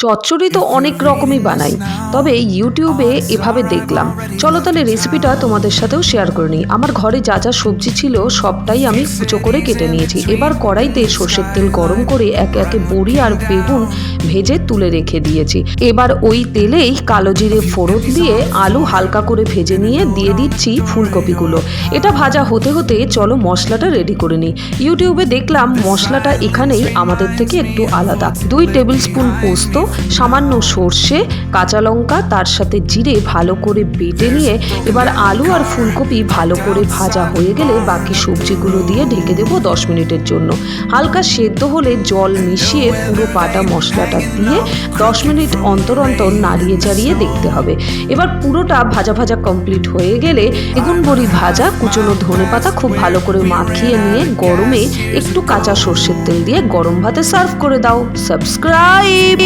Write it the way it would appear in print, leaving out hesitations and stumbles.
চচ্চড়ি তো অনেক রকমই বানাই, তবে ইউটিউবে এভাবে দেখলাম। চলো তাহলে রেসিপিটা তোমাদের সাথেও শেয়ার করে নিই। আমার ঘরে যা যা সবজি ছিল সবটাই আমি কুচো করে কেটে নিয়েছি। এবার কড়াইতে সর্ষের তেল গরম করে একে একে বড়ি আর বেগুন ভেজে তুলে রেখে দিয়েছি। এবার ওই তেলেই কালো জিরে ফোড়ন দিয়ে আলু হালকা করে ভেজে নিয়ে দিয়ে দিচ্ছি ফুলকপিগুলো। এটা ভাজা হতে হতে চলো মশলাটা রেডি করে নিই। ইউটিউবে দেখলাম মশলাটা এখানেই আমাদের থেকে একটু আলাদা। 2 টেবিল স্পুন পোস্ত, সামান্য সর্ষে, কাঁচা লঙ্কা, তার সাথে জিরে ভালো করে বেটে নিয়ে এবার আলু আর ফুলকপি ভালো করে ভাজা হয়ে গেলে বাকি সবজিগুলো দিয়ে ঢেকে দেবো 10 মিনিটের জন্য। হালকা সেদ্ধ হলে জল মিশিয়ে পুরো বাটা মশলাটা দিয়ে 10 মিনিট অন্তর অন্তর নাড়িয়ে চাড়িয়ে দেখতে হবে। এবার পুরোটা ভাজা ভাজা কমপ্লিট হয়ে গেলে বেগুন বড়ি ভাজা, কুচনো ধনেপাতা খুব ভালো করে মাখিয়ে নিয়ে গরমে একটু কাঁচা সর্ষের তেল দিয়ে গরম ভাতে সার্ভ করে দাও। সাবস্ক্রাইব।